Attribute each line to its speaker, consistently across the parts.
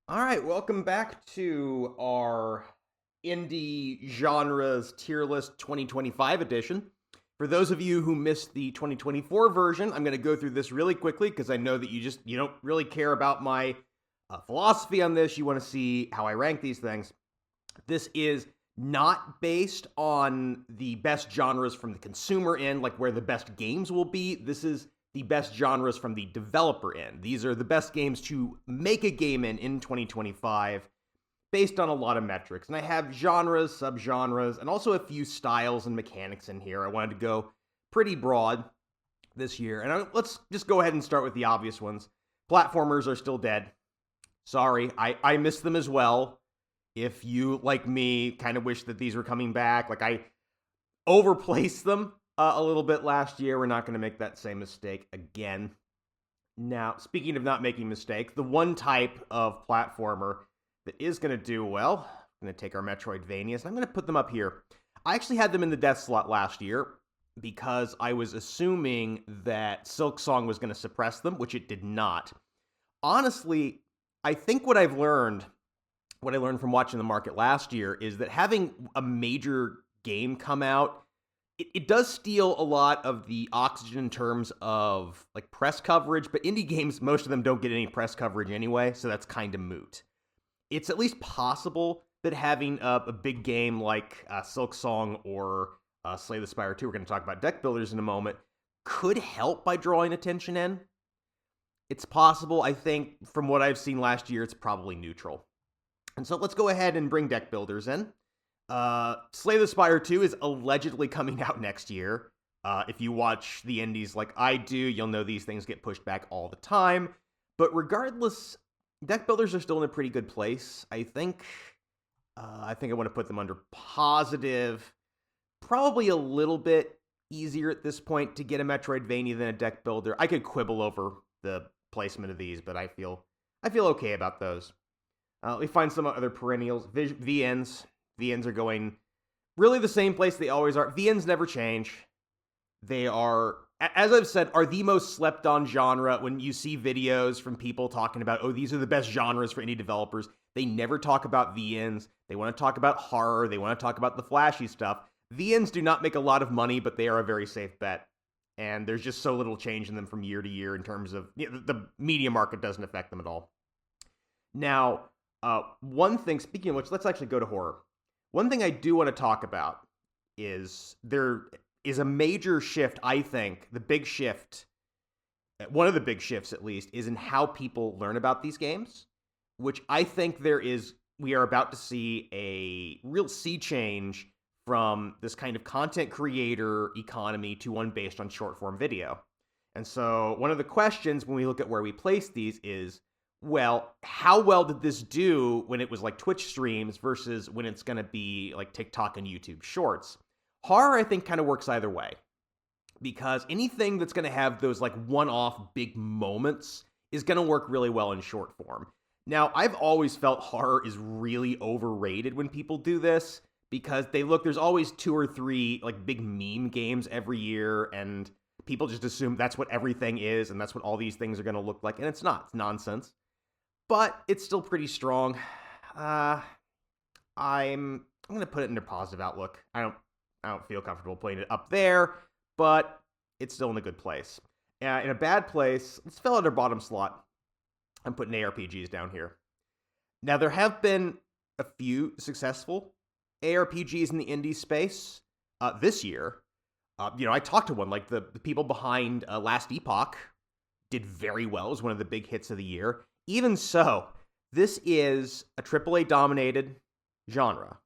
Speaker 1: All right, welcome back to our indie genres tier list 2025 edition. For those of you who missed the 2024 version, I'm going to go through this really quickly because I know that you don't really care about my philosophy on this. You want to see how I rank these things. This is not based on the best genres from the consumer end, like where the best games will be. This is the best genres from the developer end. These are the best games to make a game in 2025 based on a lot of metrics. And I have genres, subgenres, and also a few styles and mechanics in here. I wanted to go pretty broad this year. And let's just go ahead and start with the obvious ones. Platformers are still dead. Sorry, I miss them as well. If you, like me, kind of wish that these were coming back, like I overplaced them a little bit last year. We're not going to make that same mistake again. Now, speaking of not making mistakes, the one type of platformer that is going to do well, I'm going to take our Metroidvanias, and I'm going to put them up here. I actually had them in the death slot last year because I was assuming that Silksong was going to suppress them, which it did not. Honestly, I think what I learned from watching the market last year is that having a major game come out, it does steal a lot of the oxygen in terms of like press coverage, but indie games, most of them don't get any press coverage anyway, so that's kind of moot. It's at least possible that having a big game like Silksong or Slay the Spire 2, we're going to talk about deck builders in a moment, could help by drawing attention in. It's possible. I think from what I've seen last year, it's probably neutral. And so let's go ahead and bring deck builders in. Slay the Spire 2 is allegedly coming out next year. If you watch the indies like I do, you'll know these things get pushed back all the time. But regardless, deck builders are still in a pretty good place. I think I want to put them under positive. Probably a little bit easier at this point to get a Metroidvania than a deck builder. I could quibble over the placement of these, but I feel okay about those. We find some other perennials. VNs. VNs are going really the same place they always are. VNs never change. They are, as I've said, are the most slept on genre. When you see videos from people talking about, oh, these are the best genres for indie developers, they never talk about VNs. They want to talk about horror. They want to talk about the flashy stuff. VNs do not make a lot of money, but they are a very safe bet. And there's just so little change in them from year to year in terms of, the media market doesn't affect them at all. Now, one thing, speaking of which, let's actually go to horror. One thing I do want to talk about is there is a major shift, I think, one of the big shifts at least, is in how people learn about these games, which I think we are about to see a real sea change from this kind of content creator economy to one based on short form video. And so one of the questions when we look at where we place these is, well, how well did this do when it was like Twitch streams versus when it's going to be like TikTok and YouTube shorts? Horror, I think, kind of works either way. Because anything that's going to have those like one-off big moments is going to work really well in short form. Now, I've always felt horror is really overrated when people do this because there's always 2 or 3 like big meme games every year, and people just assume that's what everything is and that's what all these things are going to look like, and it's not. It's nonsense. But it's still pretty strong. I'm going to put it in a positive outlook. I don't feel comfortable putting it up there, but it's still in a good place. In a bad place, let's fill out our bottom slot. I'm putting ARPGs down here. Now, there have been a few successful ARPGs in the indie space this year. I talked to one, like the people behind Last Epoch did very well. It was one of the big hits of the year. Even so, this is a AAA-dominated genre.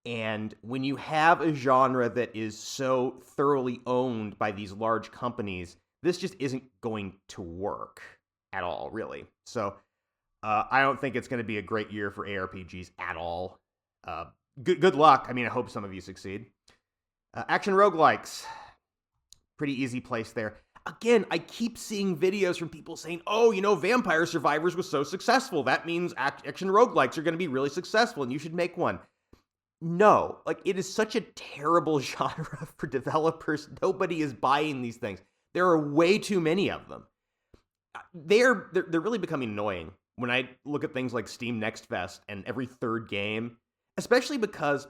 Speaker 1: And when you have a genre that is so thoroughly owned by these large companies, this just isn't going to work at all, really. So I don't think it's going to be a great year for ARPGs at all. Good luck. I mean, I hope some of you succeed. Action roguelikes. Pretty easy place there. Again, I keep seeing videos from people saying, oh, Vampire Survivors was so successful. That means action roguelikes are going to be really successful and you should make one. No, it is such a terrible genre for developers. Nobody is buying these things. There are way too many of them. They're really becoming annoying. when I look at things like Steam Next Fest and every third game, especially because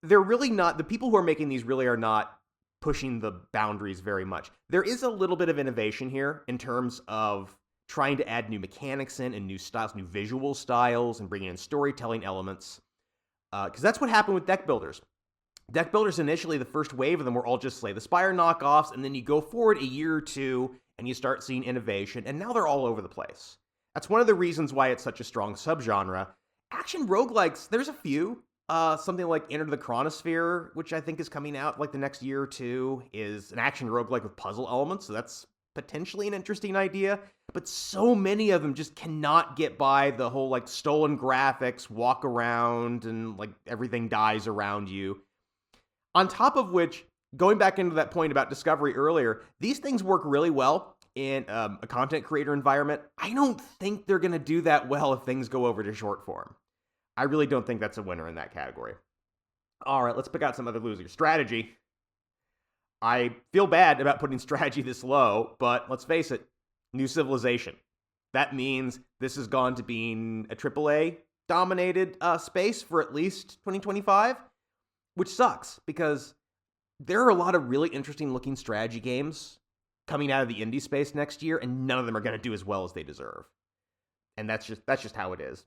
Speaker 1: they're really not, the people who are making these really are not pushing the boundaries very much. There is a little bit of innovation here in terms of trying to add new mechanics in and new styles, new visual styles, and bringing in storytelling elements. Because that's what happened with deck builders. Deck builders initially, the first wave of them were all just Slay the Spire knockoffs, and then you go forward a year or two and you start seeing innovation, and now they're all over the place. That's one of the reasons why it's such a strong subgenre. Action roguelikes, there's a few. Something like Enter the Chronosphere, which I think is coming out like the next year or two, is an action roguelike with puzzle elements, so that's potentially an interesting idea. But so many of them just cannot get by the whole like stolen graphics, walk around, and like everything dies around you. On top of which, going back into that point about discovery earlier, these things work really well in a content creator environment. I don't think they're going to do that well if things go over to short form. I really don't think that's a winner in that category. All right, let's pick out some other losers. Strategy. I feel bad about putting strategy this low, but let's face it, New Civilization. That means this has gone to being a AAA-dominated space for at least 2025, which sucks, because there are a lot of really interesting-looking strategy games coming out of the indie space next year, and none of them are going to do as well as they deserve. And that's just how it is.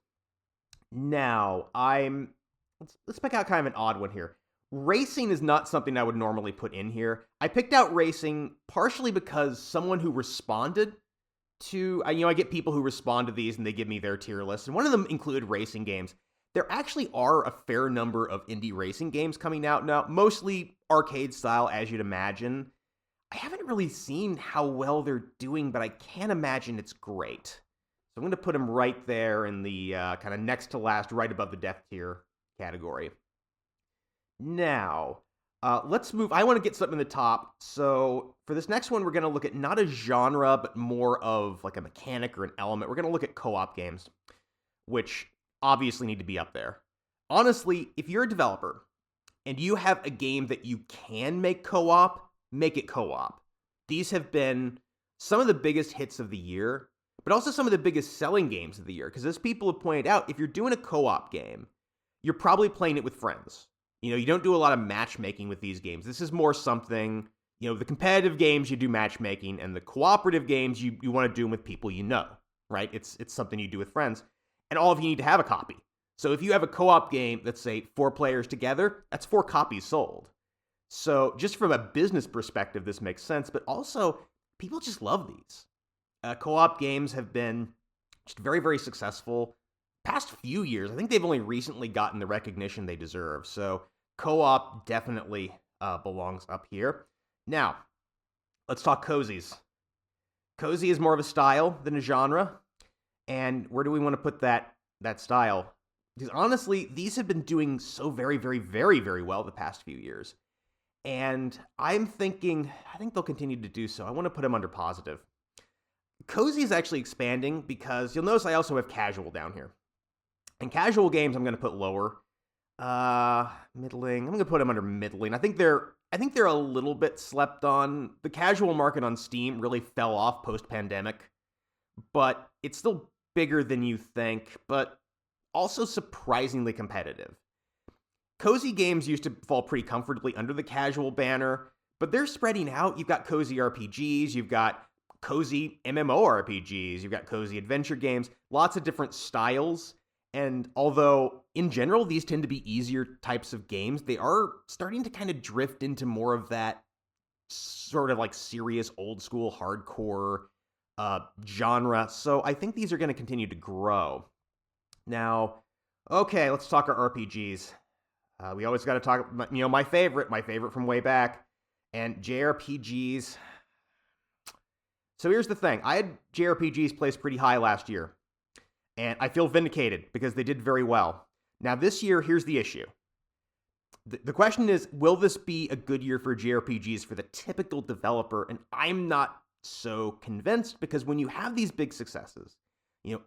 Speaker 1: Now, let's pick out kind of an odd one here. Racing is not something I would normally put in here. I picked out racing partially because someone who responded to, I get people who respond to these and they give me their tier list, and one of them included racing games. There actually are a fair number of indie racing games coming out now, mostly arcade style, as you'd imagine. I haven't really seen how well they're doing, but I can't imagine it's great. So I'm going to put them right there in the kind of next to last, right above the death tier category. Now, let's move. I want to get something in the top. So for this next one, we're going to look at not a genre, but more of like a mechanic or an element. We're going to look at co-op games, which obviously need to be up there. Honestly, if you're a developer and you have a game that you can make co-op, make it co-op. These have been some of the biggest hits of the year, but also some of the biggest selling games of the year. Because as people have pointed out, if you're doing a co-op game, you're probably playing it with friends. You don't do a lot of matchmaking with these games. This is more something, the competitive games you do matchmaking, and the cooperative games you want to do them with people you know, right? It's something you do with friends. And all of you need to have a copy. So if you have a co-op game that's, say, 4 players together, that's 4 copies sold. So just from a business perspective, this makes sense. But also, people just love these. Co-op games have been just very, very successful past few years. I think they've only recently gotten the recognition they deserve. So co-op definitely belongs up here. Now, let's talk cozies. Cozy is more of a style than a genre. And where do we want to put that style? Because honestly, these have been doing so very, very, very, very well the past few years. And I think they'll continue to do so. I want to put them under positive. Cozy is actually expanding because you'll notice I also have casual down here. And casual games I'm going to put lower. Middling. I'm going to put them under middling. I think they're a little bit slept on. The casual market on Steam really fell off post-pandemic, but it's still bigger than you think, but also surprisingly competitive. Cozy games used to fall pretty comfortably under the casual banner, but they're spreading out. You've got cozy RPGs, you've got cozy MMORPGs, you've got cozy adventure games, lots of different styles. And although, in general, these tend to be easier types of games, they are starting to kind of drift into more of that sort of like serious, old-school, hardcore genre. So I think these are going to continue to grow. Now, okay, let's talk our RPGs. We always got to talk, my favorite from way back, and JRPGs. So here's the thing. I had JRPGs placed pretty high last year, and I feel vindicated because they did very well. Now this year, here's the issue. The question is, will this be a good year for JRPGs for the typical developer? And I'm not so convinced, because when you have these big successes,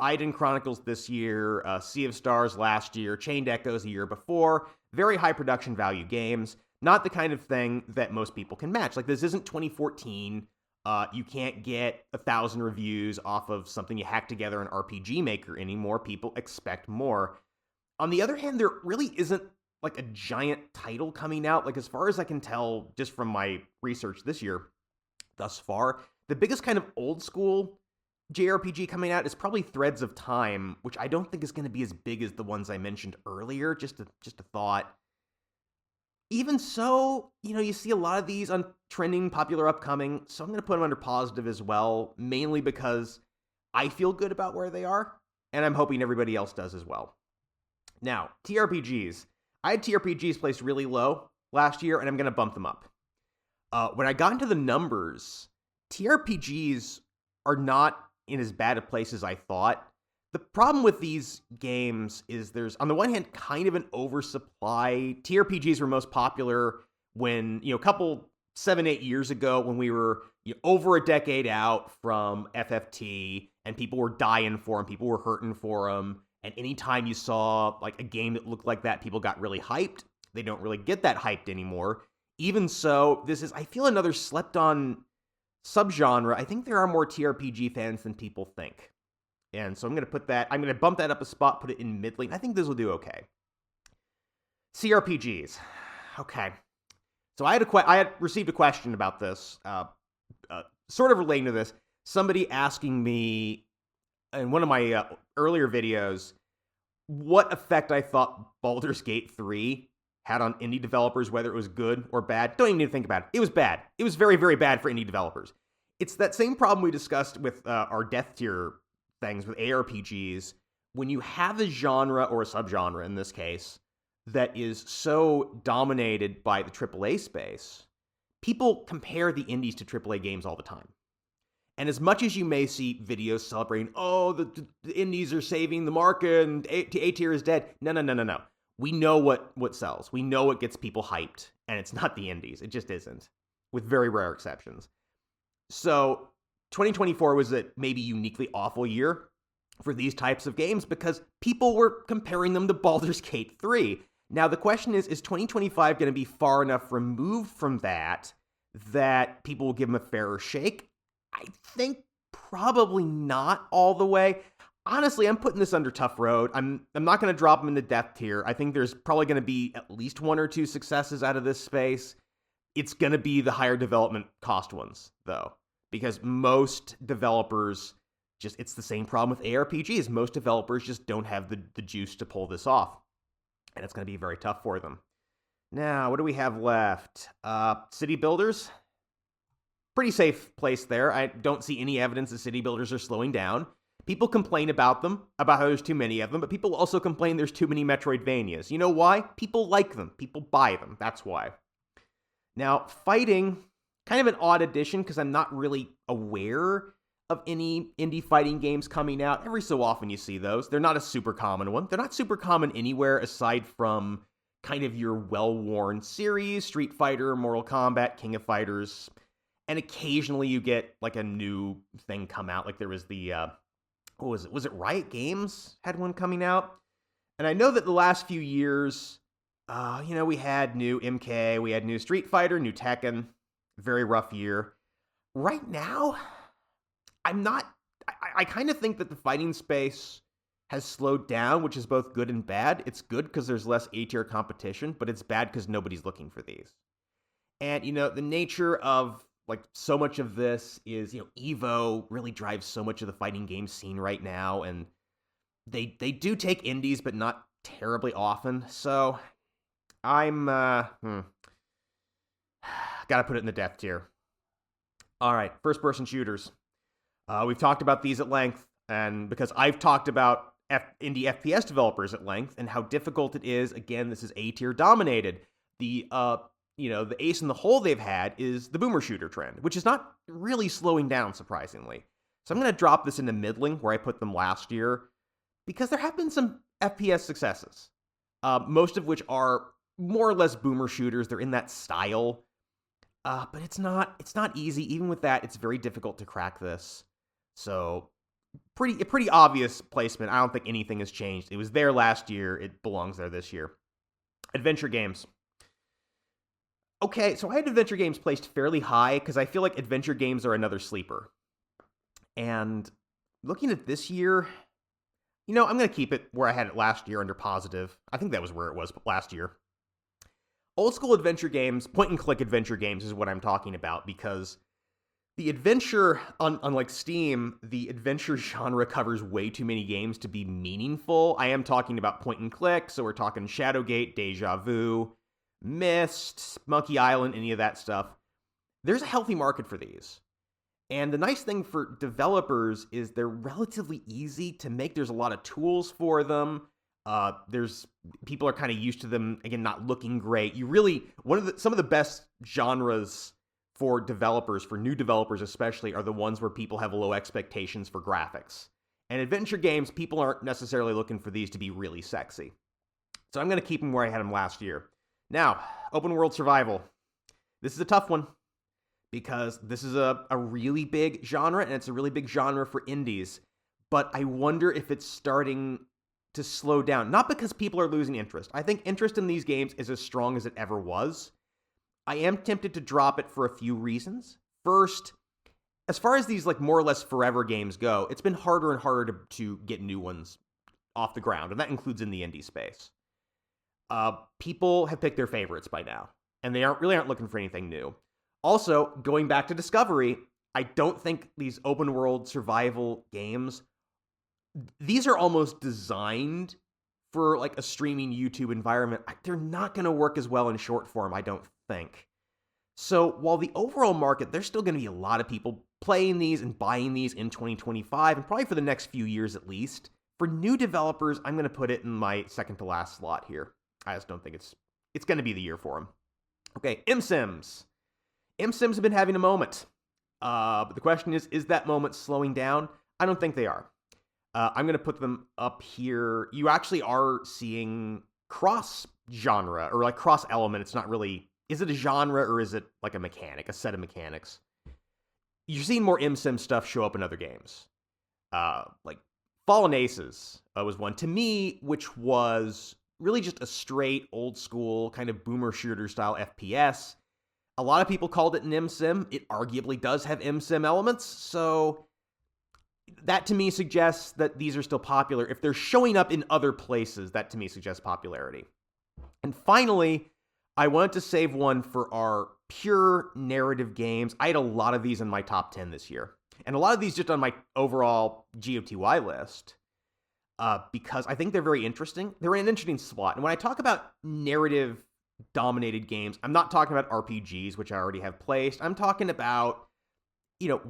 Speaker 1: Eidon Chronicles this year, Sea of Stars last year, Chained Echoes the year before, very high production value games, not the kind of thing that most people can match. Like, this isn't 2014. You can't get 1,000 reviews off of something you hack together in RPG Maker anymore. People expect more. On the other hand, there really isn't like a giant title coming out. Like, as far as I can tell, just from my research this year thus far, the biggest kind of old school JRPG coming out is probably Threads of Time, which I don't think is going to be as big as the ones I mentioned earlier. Just a thought. Even so, you see a lot of these on trending, popular, upcoming, so I'm going to put them under positive as well, mainly because I feel good about where they are, and I'm hoping everybody else does as well. Now, TRPGs. I had TRPGs placed really low last year, and I'm going to bump them up. When I got into the numbers, TRPGs are not in as bad a place as I thought. The problem with these games is there's, on the one hand, kind of an oversupply. TRPGs were most popular when, a couple 7-8 years ago, when we were over a decade out from FFT, and people were dying for them, people were hurting for them, and anytime you saw like a game that looked like that, people got really hyped. They don't really get that hyped anymore. Even so, this is, I feel, another slept-on subgenre. I think there are more TRPG fans than people think. And so I'm going to bump that up a spot, put it in mid-lane. I think this will do okay. CRPGs. Okay. So I had received a question about this, sort of relating to this. Somebody asking me in one of my earlier videos what effect I thought Baldur's Gate 3 had on indie developers, whether it was good or bad. Don't even need to think about it. It was bad. It was very, very bad for indie developers. It's that same problem we discussed with our death tier things with ARPGs. When you have a genre, or a subgenre in this case, that is so dominated by the AAA space, people compare the indies to AAA games all the time. And as much as you may see videos celebrating, the indies are saving the market and A tier is dead, no. We know what sells. We know what gets people hyped, and it's not the indies. It just isn't, with very rare exceptions. So 2024 was a maybe uniquely awful year for these types of games because people were comparing them to Baldur's Gate 3. Now, the question is 2025 going to be far enough removed from that people will give them a fairer shake? I think probably not all the way. Honestly, I'm putting this under tough road. I'm not going to drop them in the death tier. I think there's probably going to be at least 1 or 2 successes out of this space. It's going to be the higher development cost ones, though, because most developers it's the same problem with ARPGs. Most developers just don't have the juice to pull this off, and it's going to be very tough for them. Now, what do we have left? City builders. Pretty safe place there. I don't see any evidence that city builders are slowing down. People complain about them, about how there's too many of them, but people also complain there's too many Metroidvanias. You know why? People like them. People buy them. That's why. Now, fighting, kind of an odd addition because I'm not really aware of any indie fighting games coming out. Every so often you see those. They're not a super common one. They're not super common anywhere aside from kind of your well-worn series, Street Fighter, Mortal Kombat, King of Fighters, and occasionally you get like a new thing come out. Like there was the, what was it? Was it Riot Games had one coming out? And I know that the last few years, we had new MK, we had new Street Fighter, new Tekken. Very rough year. Right now, I kind of think that the fighting space has slowed down, which is both good and bad. It's good because there's less A-tier competition, but it's bad because nobody's looking for these. And, the nature of, like, so much of this is, Evo really drives so much of the fighting game scene right now, and they do take indies, but not terribly often, so I'm, gotta put it in the death tier. Alright, first-person shooters. We've talked about these at length, and because I've talked about indie FPS developers at length, and how difficult it is, again, this is A-tier dominated. The ace in the hole they've had is the boomer shooter trend, which is not really slowing down, surprisingly. So I'm going to drop this into middling, where I put them last year, because there have been some FPS successes, most of which are more or less boomer shooters. They're in that style, but it's not easy. Even with that, it's very difficult to crack this. So pretty obvious placement. I don't think anything has changed. It was there last year. It belongs there this year. Adventure games. Okay, so I had adventure games placed fairly high because I feel like adventure games are another sleeper. And looking at this year, I'm going to keep it where I had it last year under positive. I think that was where it was last year. Old school adventure games, point and click adventure games is what I'm talking about because the adventure, on like Steam, the adventure genre covers way too many games to be meaningful. I am talking about point and click, so we're talking Shadowgate, Deja Vu, Myst, Monkey Island, any of that stuff. There's a healthy market for these. And the nice thing for developers is they're relatively easy to make. There's a lot of tools for them. There's people are kind of used to them, again, not looking great. You really, some of the best genres for developers, for new developers especially, are the ones where people have low expectations for graphics. And adventure games, people aren't necessarily looking for these to be really sexy. So I'm going to keep them where I had them last year. Now, open world survival. This is a tough one because this is a really big genre, and it's a really big genre for indies. But I wonder if it's starting to slow down. Not because people are losing interest. I think interest in these games is as strong as it ever was. I am tempted to drop it for a few reasons. First, as far as these like more or less forever games go, it's been harder and harder to get new ones off the ground, and that includes in the indie space. People have picked their favorites by now, and they aren't looking for anything new. Also, going back to Discovery, I don't think these open world survival games, these are almost designed for like a streaming YouTube environment. They're not going to work as well in short form, I don't think. So while the overall market, there's still going to be a lot of people playing these and buying these in 2025, and probably for the next few years at least. For new developers, I'm going to put it in my second to last slot here. I just don't think it's going to be the year for them. Okay, MSims. MSims have been having a moment. But the question is that moment slowing down? I don't think they are. I'm going to put them up here. You actually are seeing cross-genre, or like cross-element. It's not really, is it a genre or is it like a mechanic, a set of mechanics? You're seeing more MSim stuff show up in other games. Like Fallen Aces was one, to me, which was really just a straight, old-school, kind of boomer shooter-style FPS. A lot of people called it an MSim. It arguably does have MSim elements, so that to me suggests that these are still popular. If they're showing up in other places, that to me suggests popularity. And finally, I wanted to save one for our pure narrative games. I had a lot of these in my top 10 this year. And a lot of these just on my overall GOTY list. Because I think they're very interesting. They're in an interesting spot. And when I talk about narrative-dominated games, I'm not talking about RPGs, which I already have placed. I'm talking about,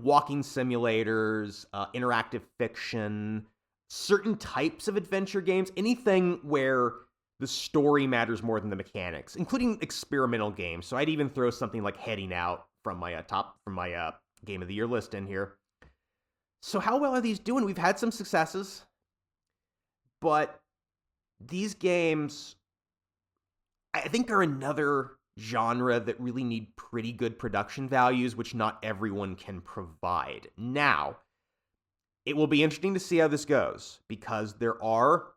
Speaker 1: walking simulators, interactive fiction, certain types of adventure games, anything where the story matters more than the mechanics, including experimental games. So I'd even throw something like Heading Out from my Game of the Year list in here. So how well are these doing? We've had some successes, but these games, I think, are another genre that really need pretty good production values, which not everyone can provide. Now, it will be interesting to see how this goes, because there are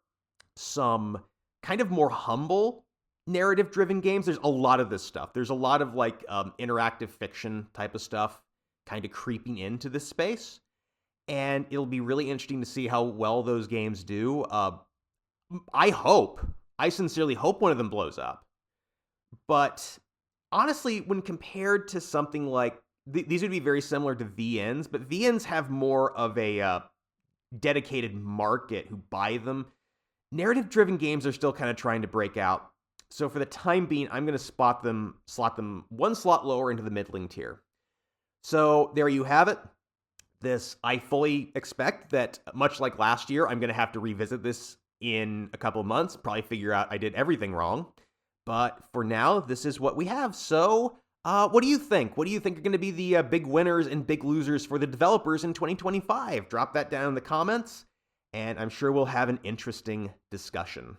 Speaker 1: some kind of more humble narrative-driven games. There's a lot of this stuff. There's a lot of like interactive fiction type of stuff kind of creeping into this space, and it'll be really interesting to see how well those games do. I sincerely hope one of them blows up. But honestly, when compared to something like, these would be very similar to VNs, but VNs have more of a dedicated market who buy them. Narrative-driven games are still kind of trying to break out. So for the time being, I'm going to slot them one slot lower into the middling tier. So there you have it. I fully expect that, much like last year, I'm going to have to revisit this in a couple of months, probably figure out I did everything wrong. But for now, this is what we have. So what do you think? What do you think are going to be the big winners and big losers for the developers in 2025? Drop that down in the comments, and I'm sure we'll have an interesting discussion.